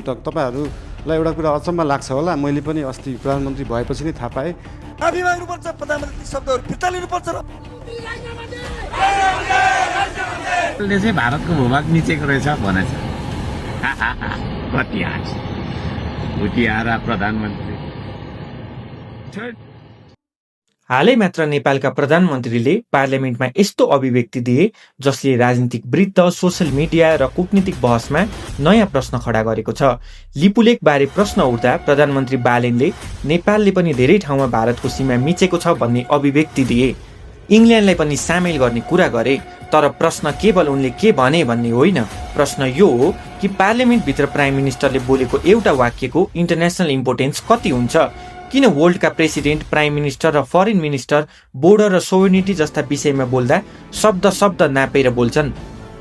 तपाईहरुलाई एउटा कुरा अचम्म लाग्छ होला, मैले पनि अस्ति प्रधानमन्त्री भएपछि नै थाहा पाएँ। माफी माग्नुपर्छ, प्रधानमन्त्री शब्दहरू फिर्ता लिनुपर्छ। चाहिँ भारतको भूभाग मिचेको रहेछ भनेछ। कति हाँस भुटियारा प्रधानमन्त्री। हालै मात्र नेपालका प्रधानमन्त्रीले पार्लियामेन्टमा यस्तो अभिव्यक्ति दिए जसले राजनीतिक वृत्त, सोशल मिडिया र कूटनीतिक बहसमा नयाँ प्रश्न खडा गरेको छ। लिपुलेक बारे प्रश्न उठ्दा प्रधानमन्त्री बालेनले नेपालले पनि धेरै ठाउँमा भारतको सीमा मिचेको छ भन्ने अभिव्यक्ति दिए। इङ्ल्यान्डलाई पनि सामेल गर्ने कुरा गरे। तर प्रश्न केवल उनले के भने भन्ने होइन, प्रश्न यो हो कि पार्लियामेन्टभित्र प्राइम मिनिस्टरले बोलेको एउटा वाक्यको इन्टरनेसनल इम्पोर्टेन्स कति हुन्छ। किन वर्ल्डका प्रेसिडेन्ट, प्राइम मिनिस्टर र फरेन मिनिस्टर बोर्डर र सोभरेनिटी जस्ता विषयमा बोल्दा शब्द शब्द नापेर बोल्छन्?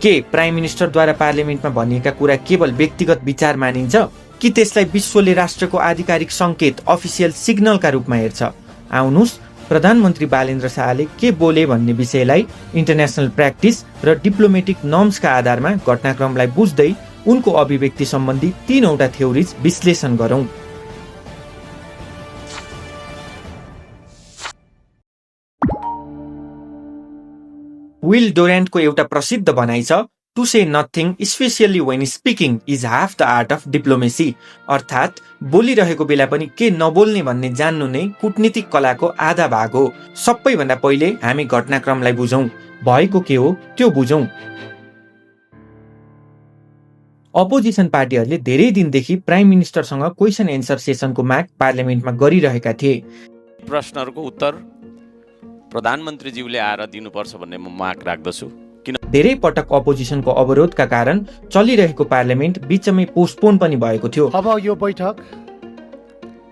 के प्राइम मिनिस्टरद्वारा पार्लियामेन्टमा भनिएका कुरा केवल व्यक्तिगत विचार मानिन्छ कि त्यसलाई विश्वले राष्ट्रको आधिकारिक सङ्केत, अफिसियल सिग्नलका रूपमा हेर्छ? आउनुहोस्, प्रधानमन्त्री बालेन्द्र शाहले के बोले भन्ने विषयलाई इन्टरनेसनल प्र्याक्टिस र डिप्लोमेटिक नर्म्सका आधारमा घटनाक्रमलाई बुझ्दै उनको अभिव्यक्ति सम्बन्धी 3वटा थ्योरिज विश्लेषण गरौं। विल डोरान्टको एउटा प्रसिद्ध भनाइ छ, to say nothing specially when speaking is half the art of diplomacy. अर्थात् बोलिरहेको बेला पनि के नबोल्ने भन्ने जान्नु नै कूटनीतिक कलाको आधा भाग हो। सबैभन्दा पहिले हामी घटनाक्रमलाई बुझौं, भएको के हो त्यो बुझौं। अपोजिसन पार्टीहरूले धेरै दिनदेखि प्राइम मिनिस्टरसँग क्वेसन एन्सर सेसनको माग पार्लियामेन्टमा गरिरहेका थिए। प्रश्नहरूको उत्तर प्रधानमन्त्रीज्यूले आएर दिनुपर्छ भन्ने म माग राख्दछु। धेरै पटक अपोजिसनको अवरोधका कारण चलिरहेको पार्लियामेन्ट बीचमै पोस्टपोन पनि भएको थियो। अब यो बैठक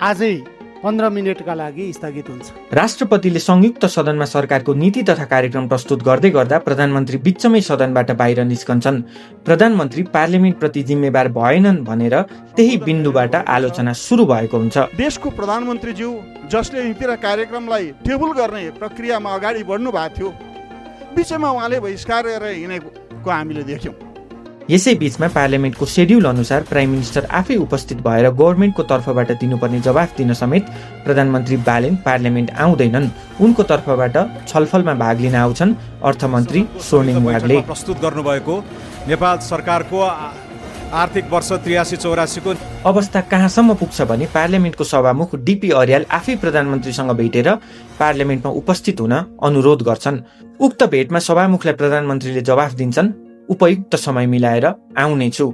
आजै 15 मिनेटका लागि स्थगित हुन्छ। राष्ट्रपतिले संयुक्त सदनमा सरकारको नीति तथा कार्यक्रम प्रस्तुत गर्दै गर्दा प्रधानमन्त्री बिचमै सदनबाट बाहिर निस्कन्छन्। प्रधानमन्त्री पार्लियामेन्ट प्रति जिम्मेवार भएनन् भनेर त्यही बिन्दुबाट आलोचना सुरु भएको हुन्छ। देशको प्रधानमन्त्रीज्यू जसले नीति र कार्यक्रमलाई टेबल गर्ने प्रक्रियामा अगाडि बढ्नु भएको थियो, बिचमा उहाँले बहिष्कार गरेर हिँडेको हामीले देख्यौँ। यसै बीचमा पार्लियामेन्टको शेड्युल अनुसार प्राइम मिनिस्टर आफै उपस्थित भएर गभर्नमेन्टको तर्फबाट दिनुपर्ने जवाफ दिन समेत प्रधानमन्त्री बालेन पार्लियामेन्ट आउँदैनन्। उनको तर्फबाट छलफलमा भाग लिन आउँछन् अर्थमन्त्री स्वर्णिम वाग्ले। प्रस्तुत गर्नुभएको नेपाल सरकारको आर्थिक वर्ष 83-84 को अवस्था कहाँसम्म पुग्छ भने पार्लियामेन्टको सभामुख डीपी अर्याल आफै प्रधानमन्त्रीसँग भेटेर पार्लियामेन्टमा उपस्थित हुन अनुरोध गर्छन्। उक्त भेटमा सभामुखलाई प्रधानमन्त्रीले जवाफ दिन्छन्, उपयुक्त समय मिलाएर आउनेछु।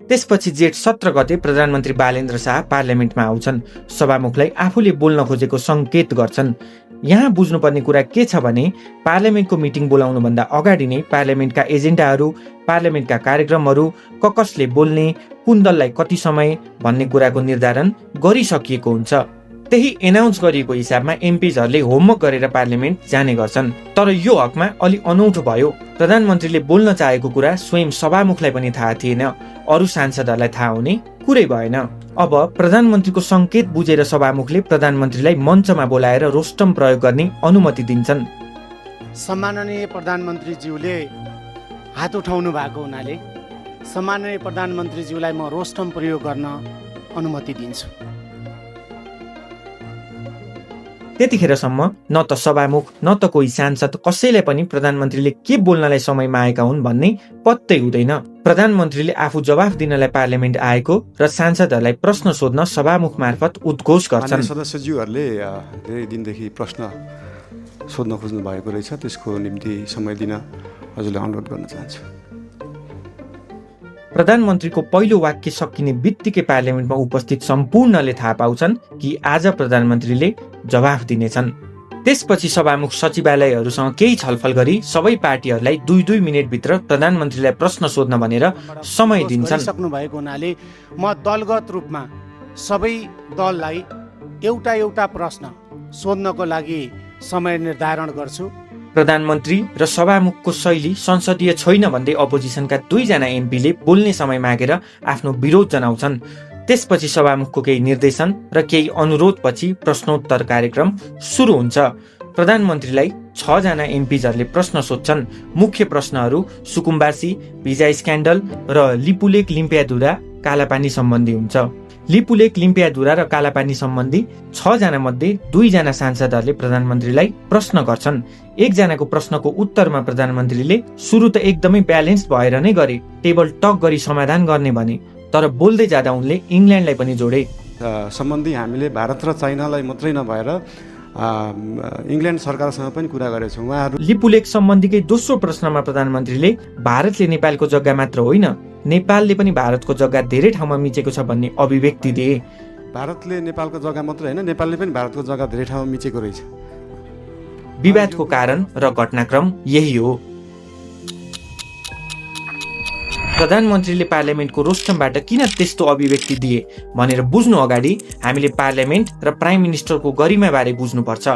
त्यसपछि जेठ 17 गते प्रधानमन्त्री बालेन्द्र शाह पार्लियामेन्टमा आउँछन्। सभामुखलाई आफूले बोल्न खोजेको संकेत गर्छन्। यहाँ बुझ्नुपर्ने कुरा के छ भने पार्लियामेन्टको मिटिङ बोलाउनुभन्दा अगाडि नै पार्लियामेन्टका एजेन्डाहरू, पार्लियामेन्टका कार्यक्रमहरू, कसले बोल्ने, कुन दललाई कति समय भन्ने कुराको निर्धारण गरिसकिएको हुन्छ। त्यही एनाउन्स गरिएको हिसाबमा एमपीजहरूले होमवर्क गरेर पार्लियामेन्ट जाने गर्छन्। तर यो हकमा अलि अनौठो भयो। प्रधानमन्त्रीले बोल्न चाहेको कुरा स्वयं सभामुखलाई पनि थाहा थिएन, अरू सांसदहरूलाई थाहा हुने कुरै भएन। अब प्रधानमन्त्रीको संकेत बुझेर सभामुखले प्रधानमन्त्रीलाई मञ्चमा बोलाएर रोस्टम प्रयोग गर्ने अनुमति दिन्छन्। सम्माननीय प्रधानमन्त्रीज्यूले हात उठाउनु भएको हुनाले सम्माननीय प्रधानमन्त्रीज्यूलाई म रोस्टम प्रयोग गर्न अनुमति दिन्छु। त्यतिखेरसम्म न त सभामुख न त कोही सांसद कसैलाई पनि प्रधानमन्त्रीले के बोल्नलाई समय मागेका हुन् भन्ने पत्तै हुँदैन। प्रधानमन्त्रीले आफू जवाफ दिनलाई पार्लियामेन्ट आएको र सांसदहरूलाई प्रश्न सोध्न सभामुख मार्फत उद्घोष गर्छन्। सदस्यज्यूहरूले धेरै दिनदेखि प्रश्न सोध्न खोज्नु भएको रहेछ, त्यसको निम्ति समय दिन हजुरलाई अनुरोध गर्न चाहन्छु। प्रधानमन्त्रीको पहिलो वाक्य सकिने बित्तिकै पार्लियामेन्टमा उपस्थित सम्पूर्णले थाहा पाउँछन् कि आज प्रधानमन्त्रीले जवाफ दिनेछन्। त्यसपछि सभामुख सचिवालयहरूसँग केही छलफल गरी सबै पार्टीहरूलाई 2-2 मिनेटभित्र प्रधानमन्त्रीलाई प्रश्न सोध्न भनेर समय दिन्छन्। सक्नु भएको हुनाले म दलगत रूपमा सबै दललाई एउटा प्रश्न सोध्नको लागि समय निर्धारण गर्छु। प्रधानमन्त्री र सभामुखको शैली संसदीय छैन भन्दै अपोजिसनका 2 जना एमपीले बोल्ने समय मागेर आफ्नो विरोध जनाउँछन्। त्यसपछि सभामुखको केही निर्देशन र केही अनुरोधपछि प्रश्नोत्तर कार्यक्रम सुरु हुन्छ। प्रधानमन्त्रीलाई 6 जना एमपीजहरूले प्रश्न सोध्छन्। मुख्य प्रश्नहरू सुकुम्बासी, भिजा स्क्यान्डल र लिपुलेक लिम्पियाधुरा कालापानी सम्बन्धी हुन्छ। लिपुलेक, लिम्पियाधुरा र कालापानी सम्बन्धी 6 जना मध्ये 2 जना सांसदहरूले प्रधानमन्त्रीलाई प्रश्न गर्छन्। 1 जनाको प्रश्नको उत्तरमा प्रधानमन्त्रीले सुरु त एकदमै ब्यालेन्स भएर नै गरे, टेबल टक गरी समाधान गर्ने भने, तर बोल्दै जाँदा उनले इङ्ल्यान्डलाई पनि जोडे। सम्बन्धी हामीले भारत र चाइनालाई मात्रै नभएर इङ्ल्यान्ड सरकारसँग पनि कुरा गरेछौँ। उहाँहरू लिपुलेक सम्बन्धीकै दोस्रो प्रश्नमा प्रधानमन्त्रीले भारतले नेपालको जग्गा मात्र होइन, नेपालले पनि भारतको जग्गा धेरै ठाउँमा मिचेको छ भन्ने अभिव्यक्ति दिए। भारतले नेपालको जग्गा मात्र होइन, नेपालले पनि भारतको जग्गा धेरै ठाउँमा मिचेको रहेछ। विवादको कारण र घटनाक्रम यही हो। प्रधानमन्त्रीले पार्लियामेन्टको रोस्टमबाट किन त्यस्तो अभिव्यक्ति दिए भनेर बुझ्नु अगाडि हामीले पार्लियामेन्ट र प्राइम मिनिस्टरको गरिमाबारे बुझ्नुपर्छ।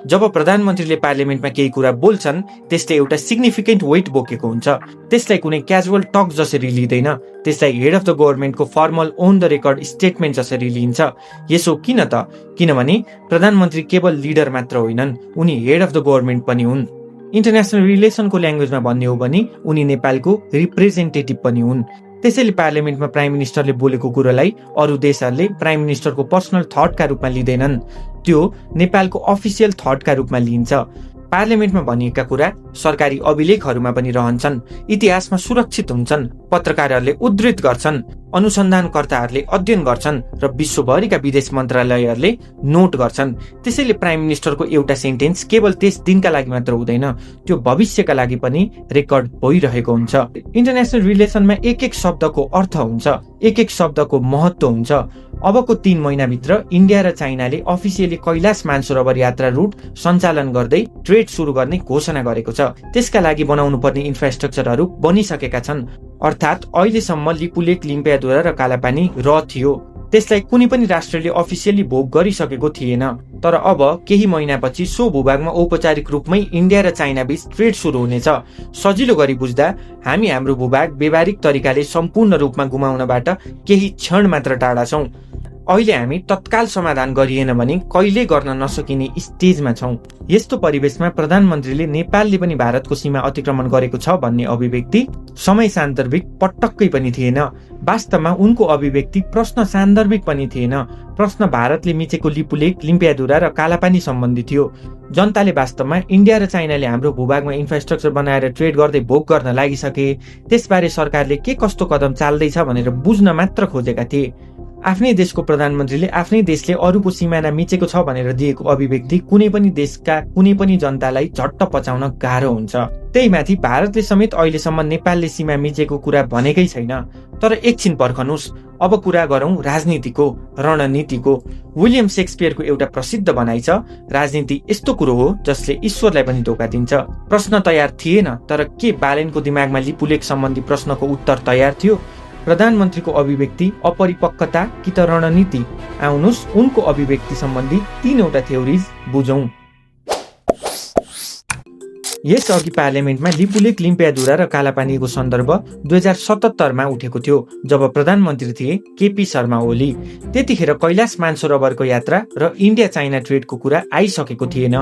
जब प्रधानमन्त्रीले पार्लियामेन्टमा केही कुरा बोल्छन् त्यसले एउटा सिग्निफिकेन्ट वेट बोकेको हुन्छ। त्यसलाई कुनै क्याजुअल टक जसरी लिँदैन, त्यसलाई हेड अफ द गभर्नमेन्टको formal on the record statement जसरी लिइन्छ। यसो किन त? किनभने प्रधानमन्त्री केवल लिडर मात्र होइनन्, उनी हेड अफ द गभर्नमेन्ट पनि हुन्। इन्टरनेसनल रिलेसनको ल्याङ्ग्वेजमा भन्ने हो भने उनी नेपालको रिप्रेजेन्टेटिभ पनि हुन्। त्यसैले पार्लियामेन्टमा प्राइम मिनिस्टरले बोलेको कुरालाई अरू देशहरूले प्राइम मिनिस्टरको पर्सनल थटका रूपमा लिँदैनन्, त्यो नेपालको अफिसियल थटका रूपमा लिइन्छ। पार्लियामेन्टमा भनिएका कुरा सरकारी अभिलेखहरूमा पनि रहन्छन्, इतिहासमा सुरक्षित हुन्छन्, पत्रकारहरूले उद्धृत गर्छन्, अनुसन्धानकर्ताहरूले अध्ययन गर्छन् र विश्वभरिका विदेश मन्त्रालयहरूले नोट गर्छन्। त्यसैले प्राइम मिनिस्टरको एउटा सेन्टेन्स केवल त्यस दिनका लागि मात्र हुँदैन, त्यो भविष्यका लागि पनि रेकर्ड भइरहेको हुन्छ। इन्टरनेसनल रिलेसनमा एक एक शब्दको अर्थ हुन्छ, एक एक शब्दको महत्त्व हुन्छ। अबको 3 महिनाभित्र इन्डिया र चाइनाले अफिसियली कैलाश मानसरोवर यात्रा रुट सञ्चालन गर्दै ट्रेड सुरु गर्ने घोषणा गरेको छ। त्यसका लागि बनाउनु पर्ने इन्फ्रास्ट्रक्चरहरू बनिसकेका छन्। अर्थात् अहिलेसम्म लिपुलेक, लिम्पियाधुरा र कालापानी थियो, त्यसलाई कुनै पनि राष्ट्रले अफिसियली भोग गरिसकेको थिएन। तर अब केही महिनापछि सो भूभागमा औपचारिक रूपमै इन्डिया र चाइना बीच ट्रेड सुरु हुनेछ। सजिलो गरी बुझ्दा हामी हाम्रो भूभाग व्यावहारिक तरिकाले सम्पूर्ण रूपमा गुमाउनबाट केही क्षण मात्र टाढा छौँ। अहिले हामी तत्काल समाधान गरिएन भने कहिले गर्न नसकिने स्टेजमा छौँ। यस्तो परिवेशमा प्रधानमन्त्रीले नेपालले पनि भारतको सीमा अतिक्रमण गरेको छ भन्ने अभिव्यक्ति समय सान्दर्भिक पटक्कै पनि थिएन। वास्तवमा उनको अभिव्यक्ति प्रश्न सान्दर्भिक पनि थिएन। प्रश्न भारतले मिचेको लिपुलेक, लिम्पियाधुरा र कालापानी सम्बन्धी थियो। जनताले वास्तवमा इन्डिया र चाइनाले हाम्रो भूभागमा इन्फ्रास्ट्रक्चर बनाएर ट्रेड गर्दै भोग गर्न लागिसके, त्यसबारे सरकारले के कस्तो कदम चाल्दैछ भनेर बुझ्न मात्र खोजेका थिए। आफ्नै देशको प्रधानमन्त्रीले आफ्नै देशले अरूको सिमाना मिचेको छ भनेर दिएको अभिव्यक्ति कुनै पनि देशका कुनै पनि जनतालाई झट्ट पचाउन गाह्रो हुन्छ। त्यही माथि भारतले समेत अहिलेसम्म नेपालले सीमा मिचेको कुरा भनेकै छैन। तर एकछिन पर्खनुस्, अब कुरा गरौँ राजनीतिको, रणनीतिको। विलियम शेक्सपियरको एउटा प्रसिद्ध भनाइ छ, राजनीति यस्तो कुरो हो जसले ईश्वरलाई पनि धोका दिन्छ। प्रश्न तयार थिएन, तर के बालेनको दिमागमा लिपुलेक सम्बन्धी प्रश्नको उत्तर तयार थियो? प्रधानमन्त्रीको अभिव्यक्ति अपरिपक्वता कि त रणनीति? आउनुस् उनको अभिव्यक्ति सम्बन्धी 3वटा थ्योरिज बुझौँ। यसअघि पार्लियामेन्टमा लिपुलेक, लिम्पियाधुरा र कालापानीको सन्दर्भ 2077मा उठेको थियो, जब प्रधानमन्त्री थिए केपी शर्मा ओली। त्यतिखेर कैलाश मानसरोवरको यात्रा र इन्डिया चाइना ट्रेडको कुरा आइसकेको थिएन।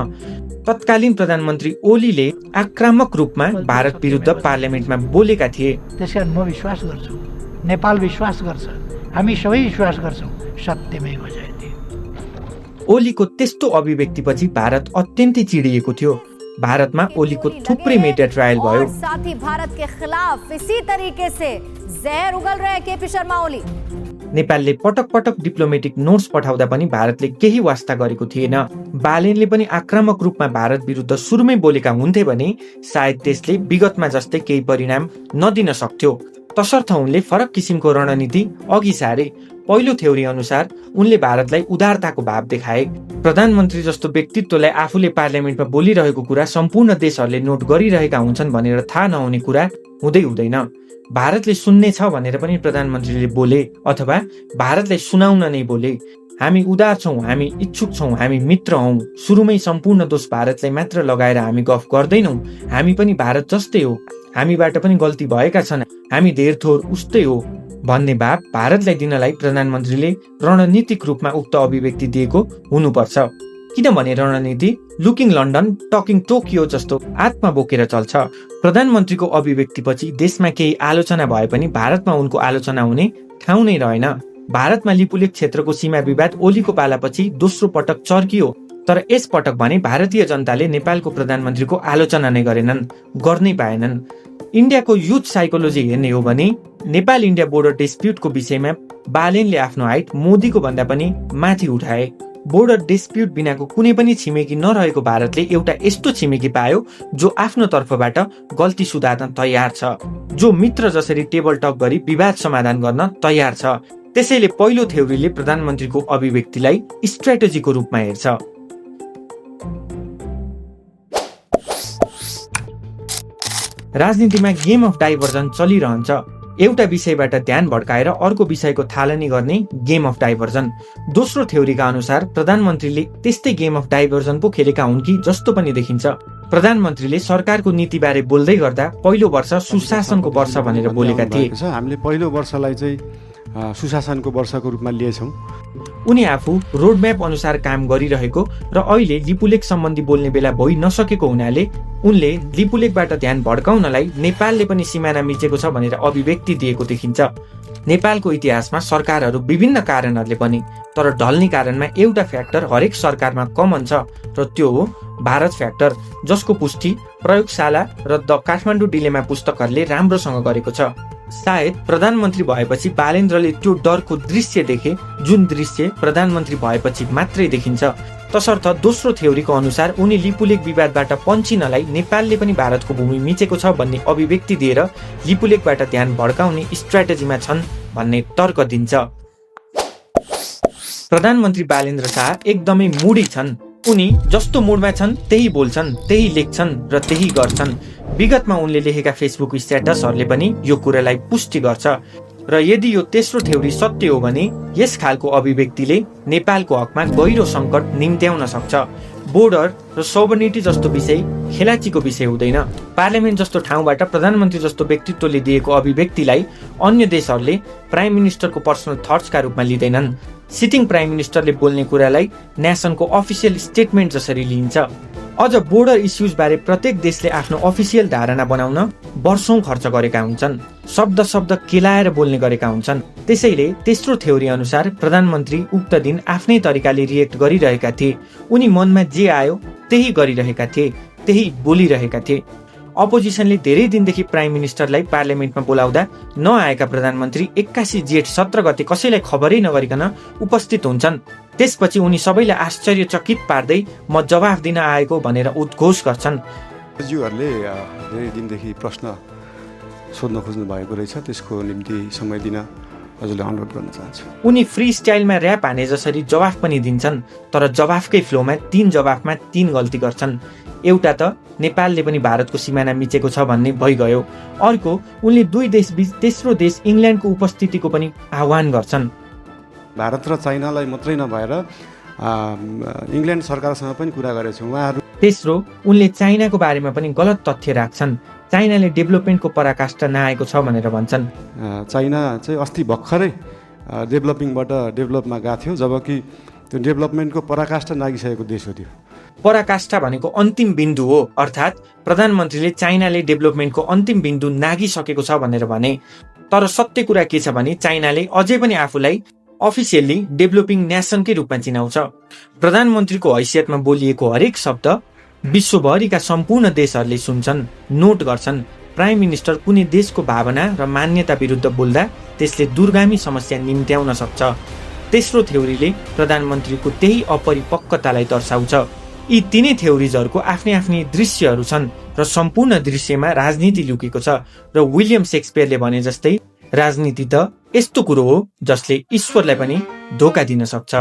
तत्कालीन प्रधानमन्त्री ओलीले आक्रामक रूपमा भारत विरुद्ध पार्लियामेन्टमा बोलेका थिए। त्यसकारण म विश्वास गर्छु, नेपाल विश्वास गर्छ, हामी सबै विश्वास गर्छौँ, सत्यमेव जयते। ओलीको त्यस्तो अभिव्यक्तिपछि भारत अत्यन्तै चिडिएको थियो। भारतमा ओलीको थुप्रै मिडिया ट्रायल भयो। साथ ही भारत के खिलाफ इसी तरीके से जहर उगल रहे केपी शर्मा ओली। नेपालले पटक पटक डिप्लोमेटिक नोट्स पठाउँदा पनि भारतले केही वास्ता गरेको थिएन। बालेनले पनि आक्रामक रूपमा भारत विरुद्ध सुरुमै बोलेका हुन्थे भने सायद त्यसले विगतमा जस्तै केही परिणाम नदिन सक्थ्यो। तसर्थ उनले फरक किसिमको रणनीति अघि सारे। पहिलो थ्योरी अनुसार उनले भारतलाई उदारताको भाव देखाए। प्रधानमन्त्री जस्तो व्यक्तित्वलाई आफूले पार्लियामेन्टमा बोलिरहेको कुरा सम्पूर्ण देशहरूले नोट गरिरहेका हुन्छन् भनेर थाहा नहुने कुरा हुँदैन। भारतले सुन्ने छ भनेर पनि प्रधानमन्त्रीले बोले, अथवा भारतलाई सुनाउन नै बोले। हामी उदार छौँ, हामी इच्छुक छौँ, हामी मित्र हौँ। सुरुमै सम्पूर्ण दोष भारतलाई मात्र लगाएर हामी गफ गर्दैनौँ। हामी पनि भारत जस्तै हो, हामीबाट पनि गल्ती भएका छन्, हामी धेर थोर उस्तै हो भन्ने भाव भारतलाई दिनलाई प्रधानमन्त्रीले रणनीतिक रूपमा उक्त अभिव्यक्ति दिएको हुनुपर्छ। किनभने रणनीति लुकिङ लन्डन टकिङ टोकियो जस्तो आत्मा बोकेर चल्छ। प्रधानमन्त्रीको अभिव्यक्तिपछि देशमा केही आलोचना भए पनि भारतमा उनको आलोचना हुने ठाउँ नै रहेन। भारतमा लिपुलेक क्षेत्रको सीमा विवाद ओलीको पालापछि दोस्रो पटक चर्कियो, तर यस पटक भने भारतीय जनताले नेपालको प्रधानमन्त्रीको आलोचना नै गरेनन्, गर्नै पाएनन्। इन्डियाको युथ साइकोलोजी हेर्ने हो भने नेपाल इन्डिया बोर्डर डिस्प्युटको विषयमा बालेनले आफ्नो हाइट मोदीको भन्दा पनि माथि उठाए। बोर्डर डिस्प्युट बिनाको कुनै पनि छिमेकी नरहेको भारतले एउटा यस्तो छिमेकी पायो जो आफ्नो तर्फबाट गल्ती सुधार्न तयार छ, जो मित्र जसरी टेबल टक गरी विवाद समाधान गर्न तयार छ। त्यसैले पहिलो थ्योरीले प्रधानमन्त्रीको अभिव्यक्तिलाई स्ट्र्याटेजीको रूपमा हेर्छ। राजनीतिमा गेम अफ डाइभर्जन चलिरहन्छ। एउटा विषयबाट ध्यान भड्काएर अर्को विषयको थालनी गर्ने गेम अफ डाइभर्जन। दोस्रो थ्योरीका अनुसार प्रधानमन्त्रीले त्यस्तै गेम अफ डाइभर्जन पो खेलेका हुन् कि जस्तो पनि देखिन्छ। प्रधानमन्त्रीले सरकारको नीतिबारे बोल्दै गर्दा पहिलो वर्ष सुशासनको वर्ष भनेर बोलेका थिए। हामीले पहिलो वर्षलाई चाहिँ सुशासनको वर्षको रूपमा लिएछौँ। उनी आफू रोडम्याप अनुसार काम गरिरहेको र अहिले लिपुलेक सम्बन्धी बोल्ने बेला भइ नसकेको हुनाले उनले लिपुलेकबाट ध्यान भड्काउनलाई नेपालले पनि सिमाना मिचेको छ भनेर अभिव्यक्ति दिएको देखिन्छ। नेपालको इतिहासमा सरकारहरू विभिन्न कारणहरूले बने, तर ढल्ने कारणमा एउटा फ्याक्टर हरेक सरकारमा कमन छ र त्यो हो भारत फ्याक्टर, जसको पुष्टि प्रयोगशाला र द काठमाडौँ डिलेमा पुस्तकहरूले राम्रोसँग गरेको छ। सायद प्रधानमन्त्री भएपछि बालेन्द्रले त्यो डरको दृश्य देखे जुन दृश्य प्रधानमन्त्री भएपछि मात्रै देखिन्छ। तसर्थ दोस्रो थ्योरीको अनुसार उनी लिपुलेक विवादबाट पन्चिनलाई नेपालले पनि भारतको भूमि मिचेको छ भन्ने अभिव्यक्ति दिएर लिपुलेकबाट ध्यान भड्काउने स्ट्र्याटेजीमा छन् भन्ने तर्क दिन्छ। प्रधानमन्त्री बालेन्द्र शाह एकदमै मुडी छन्। उनी जस्तो मुडमा छन् त्यही बोल्छन्, त्यही लेख्छन् र त्यही गर्छन्। विगतमा उनले लेखेका फेसबुक स्ट्याटसहरूले पनि यो कुरालाई पुष्टि गर्छ। र यदि यो तेस्रो थ्योरी सत्य हो भने यस खालको अभिव्यक्तिले नेपालको हकमा गहिरो सङ्कट निम्त्याउन सक्छ। बोर्डर र सोभर्निटी जस्तो विषय खेलाचीको विषय हुँदैन। पार्लियामेन्ट जस्तो ठाउँबाट प्रधानमन्त्री जस्तो व्यक्तित्वले दिएको अभिव्यक्तिलाई अन्य देशहरूले प्राइम मिनिस्टरको पर्सनल थट्सका रूपमा लिँदैनन्। सिटिङ प्राइम मिनिस्टरले बोल्ने कुरालाई नेसनको अफिसियल स्टेटमेन्ट जसरी लिइन्छ। अझ बोर्डर इस्युज बारे प्रत्येक देशले आफ्नो अफिसियल धारणा बनाउन वर्षौं खर्च गरेका हुन्छन्, शब्द केलाएर बोल्ने गरेका हुन्छन्। त्यसैले तेस्रो थ्योरी अनुसार प्रधानमन्त्री उक्त दिन आफ्नै तरिकाले रिएक्ट गरिरहेका थिए। उनी मनमा जे आयो त्यही गरिरहेका थिए, त्यही बोलिरहेका थिए। अपोजिसनले धेरै दिनदेखि प्राइम मिनिस्टरलाई पार्लियामेन्टमा बोलाउँदा नआएका प्रधानमन्त्री 81 जेठ 17 गते कसैलाई खबरै नगरिकन उपस्थित हुन्छन्। त्यसपछि उनी सबैलाई आश्चर्यचकित पार्दै म जवाफ दिन आएको भनेर उद्घोष गर्छन्। ज्यूहरूले धेरै दिनदेखि प्रश्न सोध्न खोज्नु भएको रहेछ, त्यसको निम्ति समय दिन हजुरले अनुरोध गर्न चाहन्छु। उनी फ्री स्टाइलमा र्याप हाने जसरी जवाफ पनि दिन्छन्, तर जवाफकै फ्लोमा 3 जवाफमा 3 गल्ती गर्छन्। एउटा त नेपालले पनि भारतको सिमाना मिचेको छ भन्ने भइगयो। अर्को, उनले 2 देशबीच तेस्रो देश इङ्ल्यान्डको उपस्थितिको पनि आह्वान गर्छन्। भारत र चाइनालाई मात्रै नभएर इङ्ल्यान्ड सरकारसँग पनि कुरा गरेछौँ उहाँहरू। तेस्रो, उनले चाइनाको बारेमा पनि गलत तथ्य राख्छन्। चाइनाले डेभलपमेन्टको पराकाष्ठा नआएको छ भनेर भन्छन्। चाइना चाहिँ अस्ति भर्खरै डेभलपिङबाट डेभलपमा गएको थियो, जबकि त्यो डेभलपमेन्टको पराकाष्ठा नागिसकेको देश हो। त्यो पराकाष्ठा भनेको अन्तिम बिन्दु हो, अर्थात् प्रधानमन्त्रीले चाइनाले डेभलपमेन्टको अन्तिम बिन्दु नागिसकेको छ भनेर भने। तर सत्य कुरा के छ भने चाइनाले अझै पनि आफूलाई अफिसियल्ली डेभलपिङ नेसनकै रूपमा चिनाउँछ। प्रधानमन्त्रीको हैसियतमा बोलिएको हरेक शब्द विश्वभरिका सम्पूर्ण देशहरूले सुन्छन्, नोट गर्छन्। प्राइम मिनिस्टर कुनै देशको भावना र मान्यता विरुद्ध बोल्दा त्यसले दूरगामी समस्या निम्त्याउन सक्छ। तेस्रो थ्योरीले प्रधानमन्त्रीको त्यही अपरिपक्वतालाई दर्शाउँछ। यी तीनै थ्योरिजहरूको आफ्नै आफ्नै दृश्यहरू छन् र सम्पूर्ण दृश्यमा राजनीति लुकेको छ। र विलियम शेक्सपियरले भने जस्तै राजनीति त यस्तो कुरो हो जसले ईश्वरलाई पनि धोका दिन सक्छ।